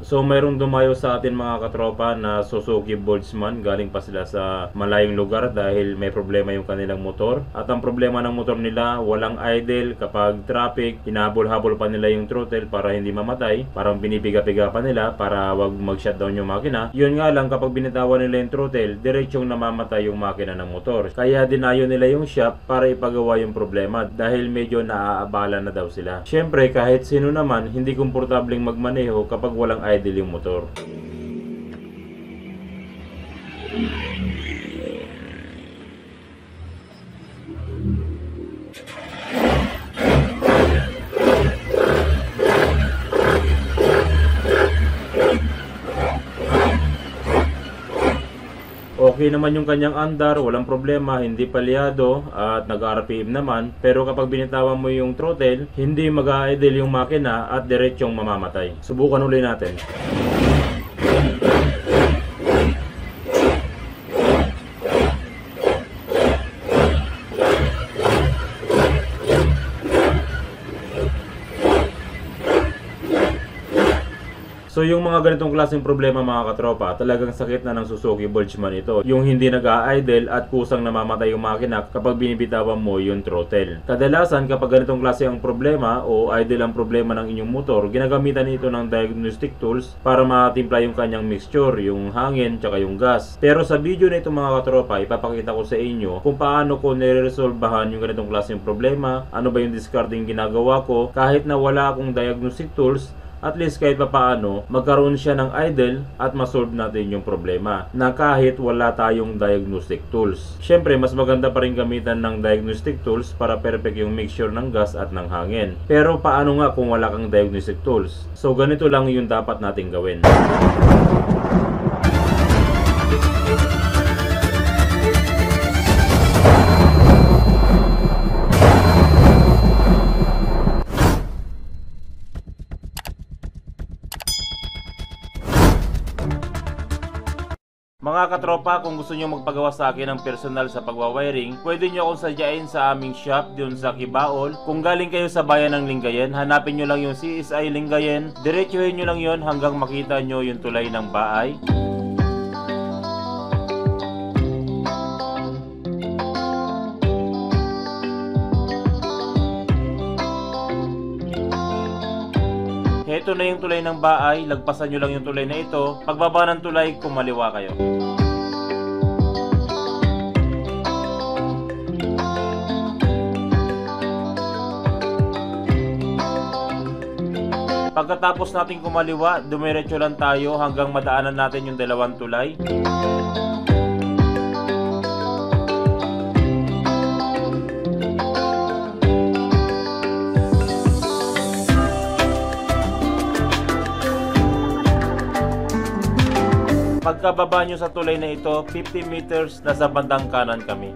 So mayroong dumayo sa atin mga katropa na Suzuki Boltzmann, galing pa sila sa malayong lugar dahil may problema yung kanilang motor. At ang problema ng motor nila, walang idle kapag traffic, hinahabol-habol pa nila yung throttle para hindi mamatay, parang binibiga-biga pa nila para wag mag-shutdown yung makina. Yun nga lang, kapag binitawan nila yung throttle, diretsong namamatay yung makina ng motor. Kaya dinayo nila yung shop para ipagawa yung problema dahil medyo naaabala na daw sila. Syempre kahit sino naman, hindi komportableng magmaneho kapag walang idle yung motor. Okay naman yung kanyang andar, walang problema, hindi palyado at nag-RPM naman. Pero kapag binitawan mo yung throttle, hindi mag-idle yung makina at diretsong mamamatay. Subukan ulit natin. So yung mga ganitong klaseng problema mga katropa, talagang sakit na ng Suzuki Boltzmann ito. Yung hindi nag-a-idle at kusang namamatay yung makina kapag binibitawan mo yung throttle. Kadalasan kapag ganitong klase ang problema o idle ang problema ng inyong motor, ginagamitan ito ng diagnostic tools para matimpla yung kanyang mixture, yung hangin tsaka yung gas. Pero sa video na ito mga katropa, ipapakita ko sa inyo kung paano ko nire-resolbahan yung ganitong klaseng problema, ano ba yung discarding ginagawa ko kahit na wala akong diagnostic tools. At least kahit pa paano, magkaroon siya ng idle at masolve natin yung problema na kahit wala tayong diagnostic tools. Syempre, mas maganda pa rin gamitan ng diagnostic tools para perfect yung mixture ng gas at ng hangin. Pero paano nga kung wala kang diagnostic tools? So ganito lang yung dapat nating gawin. Mga katropa, kung gusto nyo magpagawa sa akin ng personal sa pagwawiring, pwede nyo akong sadyain sa aming shop dun sa Kibaol. Kung galing kayo sa bayan ng Lingayen, hanapin nyo lang yung CSI Lingayen, diretsuhin nyo lang yon hanggang makita nyo yung tulay ng bahay. Ito na yung tulay ng bahay, lagpasan nyo lang yung tulay na ito. Pagbaba ng tulay, kumaliwa kayo. Pagkatapos natin kumaliwa, dumiretso lang tayo hanggang madaanan natin yung dalawang tulay. Pagkababa nyo sa tulay na ito, 50 meters, nasa bandang kanan kami.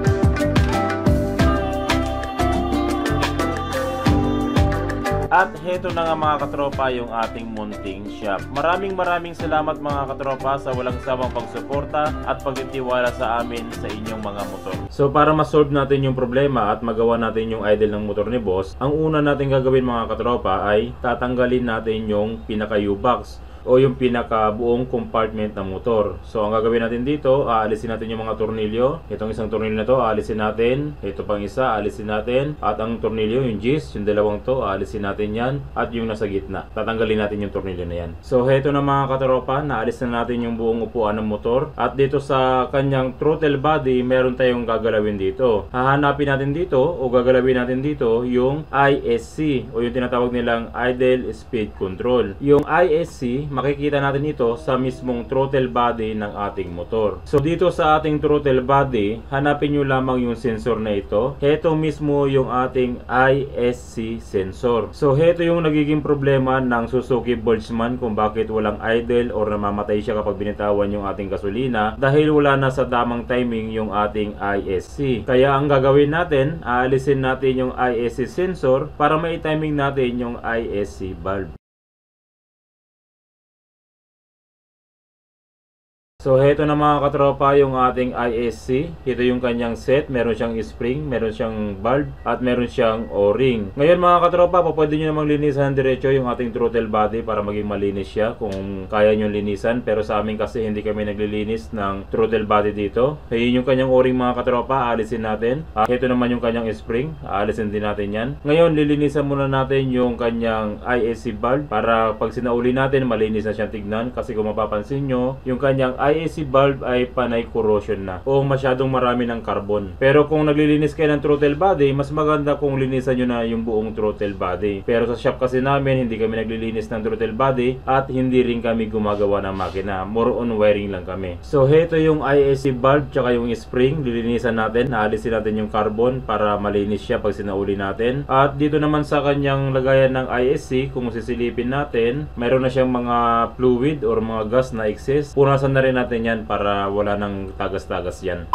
At heto na nga mga katropa yung ating munting shop. Maraming salamat mga katropa sa walang sawang pagsuporta at pagtitiwala sa amin sa inyong mga motor. So para ma-solve natin yung problema at magawa natin yung idle ng motor ni boss, ang una natin gagawin mga katropa ay tatanggalin natin yung pinaka U-box o yung pinaka buong compartment ng motor. So ang gagawin natin dito, aalisin natin yung mga tornilyo. Itong isang tornilyo na to, aalisin natin. Ito pang isa, aalisin natin. At ang tornilyo, yung G's, yung dalawang to, aalisin natin yan. At yung nasa gitna, tatanggalin natin yung tornilyo na yan. So heto na mga katropa, naalis na natin yung buong upuan ng motor. At dito sa kanyang throttle body, meron tayong gagalawin dito. Hahanapin natin dito o gagalawin natin dito yung ISC o yung tinatawag nilang Idle Speed Control. Yung ISC, makikita natin ito sa mismong throttle body ng ating motor. So dito sa ating throttle body, hanapin nyo lamang yung sensor na ito. Heto mismo yung ating ISC sensor. So heto yung nagiging problema ng Suzuki Boltzmann kung bakit walang idle or namamatay siya kapag binitawan yung ating gasolina dahil wala na sa tamang timing yung ating ISC. Kaya ang gagawin natin, aalisin natin yung ISC sensor para mai-timing natin yung ISC valve. So heto na mga katropa yung ating ISC. Ito yung kanyang set. Meron siyang spring, meron siyang bulb, at meron siyang o-ring. Ngayon mga katropa, pwede nyo namang linisan diretso yung ating throttle body para maging malinis siya kung kaya nyo linisan. Pero sa amin kasi hindi kami naglilinis ng throttle body dito. Ayun yung kanyang o-ring mga katropa, aalisin natin. Heto naman yung kanyang spring, aalisin din natin yan. Ngayon lilinisan muna natin yung kanyang ISC bulb para pag sinauli natin malinis na siyang tignan. Kasi kung mapapansin nyo, yung kanyang ISC bulb ay panay corrosion na o masyadong marami ng carbon. Pero kung naglilinis kayo ng throttle body, mas maganda kung linisan nyo na yung buong throttle body. Pero sa shop kasi namin, hindi kami naglilinis ng throttle body at hindi rin kami gumagawa ng makina. More on wiring lang kami. So heto yung ISC bulb tsaka yung spring. Lilinisan natin, naalisin natin yung carbon para malinis siya pag sinauli natin. At dito naman sa kanyang lagayan ng ISC, kung sisilipin natin, mayroon na siyang mga fluid or mga gas na excess. Punasan na rin natin yan para wala nang tagas-tagas yan.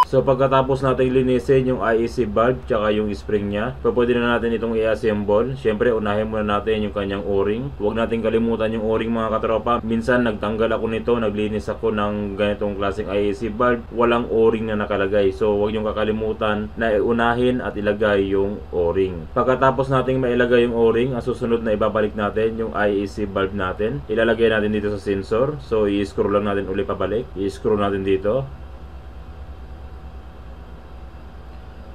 So pagkatapos natin linisin yung ISC bulb tsaka yung spring niya, pwede na natin itong i-assemble. Siyempre unahin muna natin yung kanyang o-ring. Huwag natin kalimutan yung o-ring mga katropa. Minsan nagtanggal ako nito, naglinis ako ng ganitong klaseng ISC bulb, walang o-ring na nakalagay. So huwag niyong kakalimutan na unahin at ilagay yung o-ring. Pagkatapos nating mailagay yung o-ring, ang susunod na ibabalik natin yung ISC bulb natin. Ilalagay natin dito sa sensor. So i-screw lang natin uli pabalik. I-screw natin dito.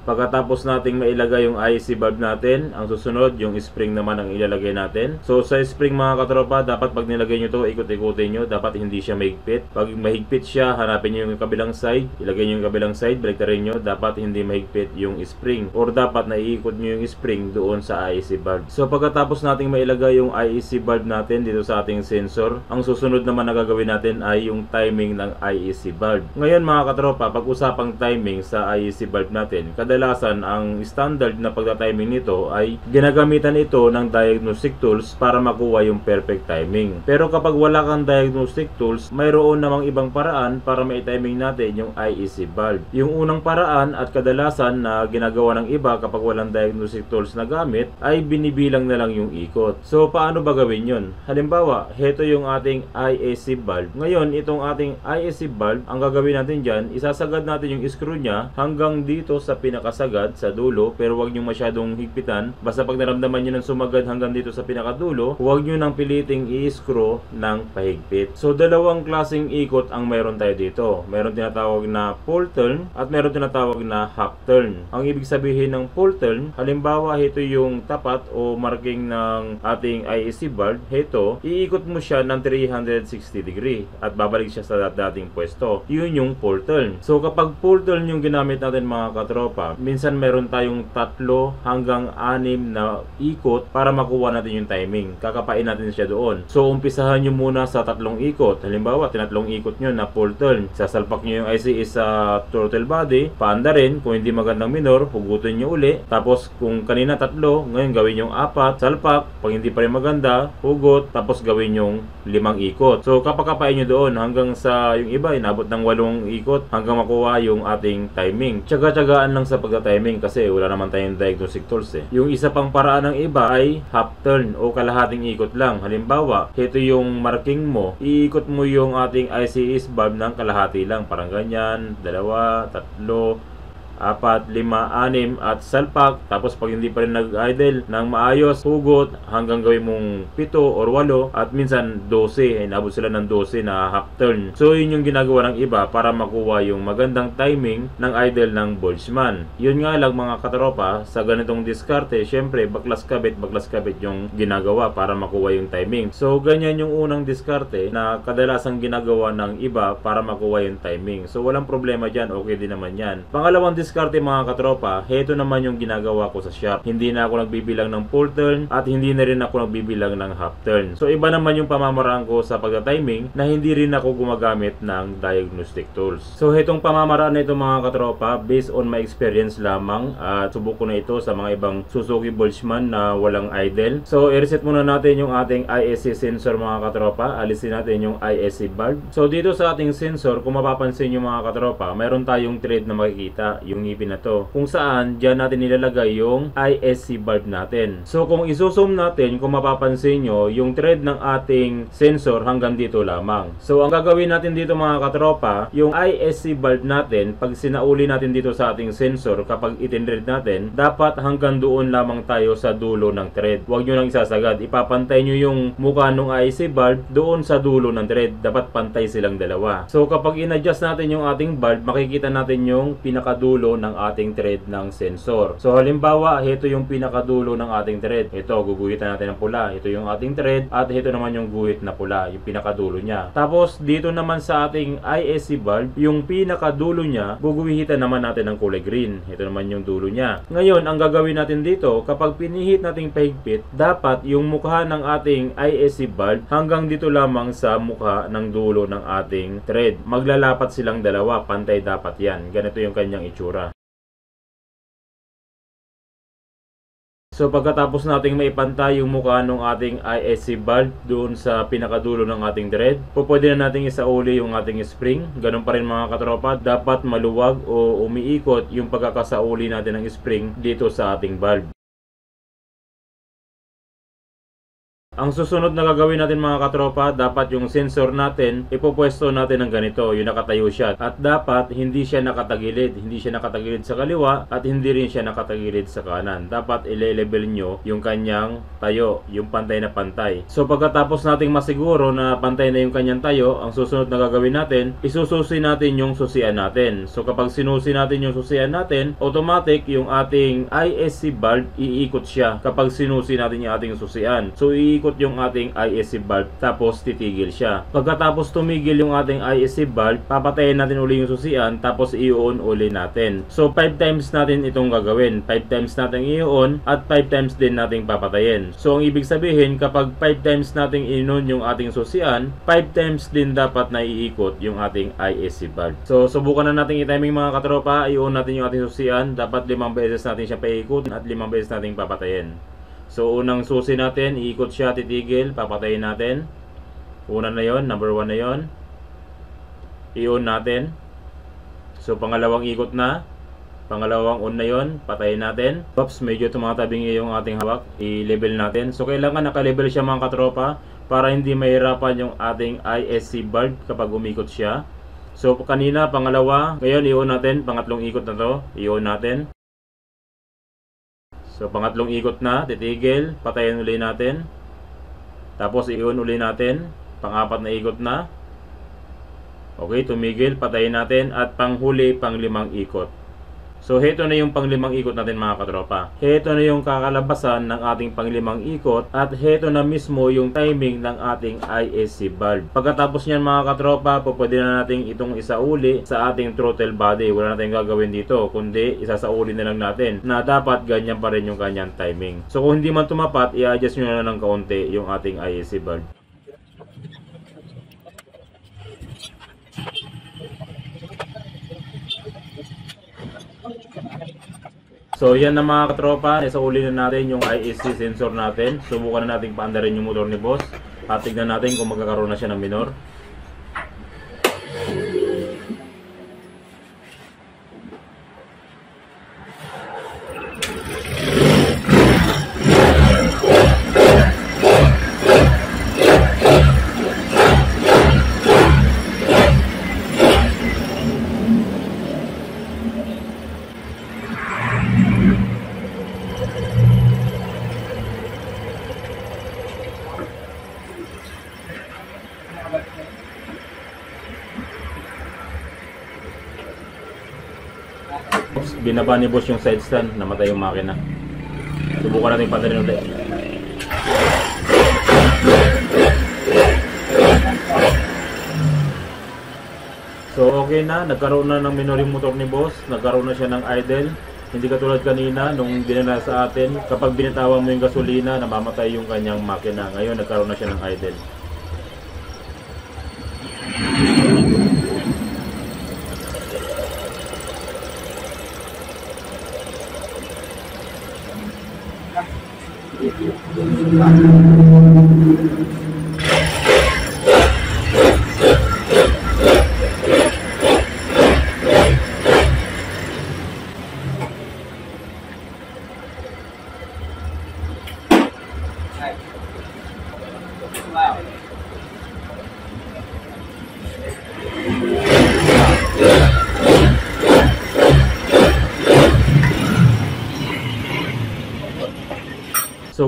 Pagkatapos nating mailagay yung ISC bulb natin, ang susunod yung spring naman ang ilalagay natin. So sa spring mga katropa, dapat pag nilagay nyo to, ikot-ikutin nyo, dapat hindi siya mahigpit. Pag mahigpit siya, hanapin nyo yung kabilang side, ilagay nyo yung kabilang side, baliktarin nyo, dapat hindi mahigpit yung spring. Or dapat naiikot nyo yung spring doon sa ISC bulb. So pagkatapos nating mailagay yung ISC bulb natin dito sa ating sensor, ang susunod naman na gagawin natin ay yung timing ng ISC bulb. Ngayon mga katropa, pag-usapang timing sa ISC bulb natin, kadalasan ang standard na pagta-timing nito ay ginagamitan ito ng diagnostic tools para makuha yung perfect timing. Pero kapag wala kang diagnostic tools, mayroon namang ibang paraan para mai-timing natin yung ISC bulb. Yung unang paraan at kadalasan na ginagawa ng iba kapag walang diagnostic tools na gamit ay binibilang na lang yung ikot. So paano ba gawin yun? Halimbawa, heto yung ating ISC bulb. Ngayon, itong ating ISC bulb, ang gagawin natin dyan, isasagad natin yung screw niya hanggang dito sa pinakasagad sa dulo, pero huwag nyo masyadong higpitan. Basta pag naramdaman nyo ng sumagad hanggang dito sa pinakadulo, huwag nyo nang piliting i-screw ng pahigpit. So dalawang klaseng ikot ang meron tayo dito. Meron tinatawag na full turn at meron tinatawag na half turn. Ang ibig sabihin ng full turn, halimbawa ito yung tapat o marking ng ating ISC bulb, ito, iikot mo siya ng 360 degree at babalik siya sa dating pwesto. Yun yung full turn. So kapag full turn yung ginamit natin mga katropa, minsan meron tayong 3 hanggang 6 na ikot para makuha natin yung timing. Kakapain natin siya doon. So umpisahan nyo muna sa 3 ikot. Halimbawa, 3 ikot nyo na full turn. Sasalpak nyo yung IC sa throttle body, paanda rin. Kung hindi magandang minor, hugutin nyo uli. Tapos kung kanina 3, ngayon gawin yung 4, salpak. Pag hindi pa rin maganda, hugot. Tapos gawin yung 5 ikot. So kapakapain nyo doon hanggang sa yung iba, inabot ng 8 ikot hanggang makuha yung ating timing. Tsaga-tsagaan lang sa pagka-timing kasi wala naman tayong diagnostic tools eh. Yung isa pang paraan ng iba ay half turn o kalahating ikot lang. Halimbawa, ito yung marking mo, iikot mo yung ating ICS bulb ng kalahati lang. Parang ganyan, 2, 3, 4, 5, 6 at salpak. Tapos pag hindi pa rin nag-idle ng maayos, hugot hanggang gawin mong 7 or 8 at minsan 12. Inabot sila ng 12 na half turn. So yun yung ginagawa ng iba para makuha yung magandang timing ng idle ng Boltzmann. Yun nga lang mga katropa, sa ganitong diskarte, syempre baklas kabit yung ginagawa para makuha yung timing. So ganyan yung unang diskarte na kadalasang ginagawa ng iba para makuha yung timing. So walang problema dyan, okay din naman yan. Pangalawang diskarte mga katropa, heto naman yung ginagawa ko sa shop. Hindi na ako nagbibilang ng full turn at hindi na rin ako nagbibilang ng half turn. So iba naman yung pamamaraan ko sa pagka-timing na hindi rin ako gumagamit ng diagnostic tools. So hetong pamamaraan na ito mga katropa, based on my experience lamang at subok ko na ito sa mga ibang Suzuki Boltzmann na walang idle. So i-reset muna natin yung ating ISC sensor mga katropa. Alisin natin yung ISC bulb. So dito sa ating sensor, kung mapapansin nyo mga katropa, mayroon tayong thread na makikita. yung ngipin na to, kung saan dyan natin nilalagay yung ISC bulb natin. So kung isusum natin, kung mapapansin nyo, yung thread ng ating sensor hanggang dito lamang. So ang gagawin natin dito mga katropa, yung ISC bulb natin, pag sinauli natin dito sa ating sensor, kapag itinred natin, dapat hanggang doon lamang tayo sa dulo ng thread. Huwag nyo nang isasagad. Ipapantay nyo yung mukha ng ISC bulb doon sa dulo ng thread. Dapat pantay silang dalawa. So kapag in-adjust natin yung ating bulb, makikita natin yung pinakadulo ng ating thread ng sensor. So halimbawa, ito yung pinakadulo ng ating thread. Ito, guguhitan natin ng pula. Ito yung ating thread at ito naman yung guhit na pula, yung pinakadulo niya. Tapos dito naman sa ating ISC bulb, yung pinakadulo niya, guguhitan naman natin ng kulay green. Ito naman yung dulo niya. Ngayon, ang gagawin natin dito, kapag pinihit nating pahigpit, dapat yung mukha ng ating ISC bulb hanggang dito lamang sa mukha ng dulo ng ating thread. Maglalapat silang dalawa, pantay dapat yan. Ganito yung kanyang itsura. So pagkatapos nating maipantay yung mukha ng ating ISC bulb doon sa pinakadulo ng ating thread, pwede na nating isauli yung ating spring. Ganun pa rin mga katropa, dapat maluwag o umiikot yung pagkakasauli natin ng spring dito sa ating bulb. Ang susunod na gagawin natin mga katropa, dapat yung sensor natin, ipopwesto natin ng ganito, yung nakatayo siya. At dapat hindi siya nakatagilid. Hindi siya nakatagilid sa kaliwa at hindi rin siya nakatagilid sa kanan. Dapat ile-level nyo yung kanyang tayo, yung pantay na pantay. So pagkatapos nating masiguro na pantay na yung kanyang tayo, ang susunod na gagawin natin, isususi natin yung susian natin. So kapag sinusi natin yung susian natin, automatic yung ating ISC bulb, iikot siya kapag sinusi natin yung ating susian. So iikot yung ating ISC bulb, tapos titigil siya. Pagkatapos tumigil yung ating ISC bulb, papatayin natin uli yung susian, tapos i-on uli natin. So 5 times natin itong gagawin. 5 times natin i-on at 5 times din natin papatayin. So ang ibig sabihin, kapag 5 times natin i-on yung ating susian, 5 times din dapat na iikot yung ating ISC bulb. So subukan na natin i-timing mga katropa. I-on natin yung ating susian, dapat 5 beses natin siya paikot at 5 beses natin papatayin. So unang susi natin, iikot siya, titigil, papatayin natin. Una na yon, number 1 na yon. I-on natin. So pangalawang ikot na, pangalawang on na yon, patayin natin. Oops, medyo tumatabing yung ating hawak, i-level natin. So kailangan naka-level siya mga katropa para hindi mahirapan yung ating ISC bulb kapag umikot siya. So kanina pangalawa, ngayon i-on natin, pangatlong ikot na to, i-on natin. So pangatlong ikot na, titigil, patayin uli natin. Tapos i-on uli natin, pang-apat na ikot na. Okay, tumigil, patayin natin at panghuli, pang-5 ikot. So heto na yung pang-5 ikot natin mga katropa. Heto na yung kakalabasan ng ating pang-5 ikot at heto na mismo yung timing ng ating ISC bulb. Pagkatapos niyan mga katropa, pwede na natin itong isauli sa ating throttle body. Wala natin gagawin dito, kundi isasauli na lang natin na dapat ganyan pa rin yung kanyang timing. So kung hindi man tumapat, i-adjust nyo na ng kaunti yung ating ISC bulb. So yan na mga katropa, isauli na natin yung ISC sensor natin. Subukan na natin paandarin yung motor ni boss at tignan natin kung magkakaroon na siya ng minor. Binaba ni boss yung side stand, namatay yung makina. Subukan natin patayin ulit. So okay na, nagkaroon na ng minor yung motor ni boss, nagkaroon na siya ng idle. Hindi katulad kanina nung dinala sa atin, kapag binitawan mo yung gasolina, namamatay yung kanyang makina. Ngayon nagkaroon na siya ng idle.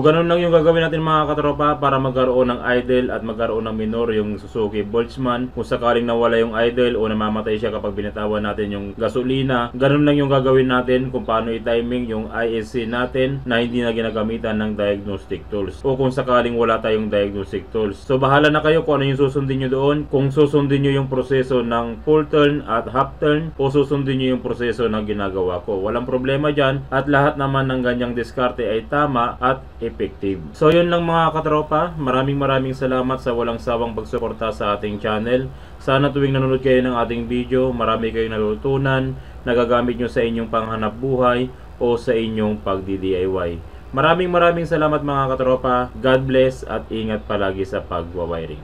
ganun lang yung gagawin natin mga katropa para magkaroon ng idle at magkaroon ng minor yung Suzuki Boltzmann. Kung sakaling nawala yung idle o namamatay siya kapag binitawan natin yung gasolina, ganun lang yung gagawin natin kung paano i-timing yung ISC natin na hindi na ginagamitan ng diagnostic tools. O kung sakaling wala tayong diagnostic tools. So bahala na kayo kung ano yung susundin nyo doon. Kung susundin nyo yung proseso ng full turn at half turn o susundin nyo yung proseso na ginagawa ko. Walang problema dyan at lahat naman ng ganyang diskarte ay tama at effective. So yun lang mga katropa, maraming salamat sa walang sawang pagsuporta sa ating channel. Sana tuwing nanonood kayo ng ating video, marami kayong natutunan, nagagamit nyo sa inyong panghanap buhay o sa inyong pagdi-DIY. Maraming salamat mga katropa, God bless at ingat palagi sa pagwawiring.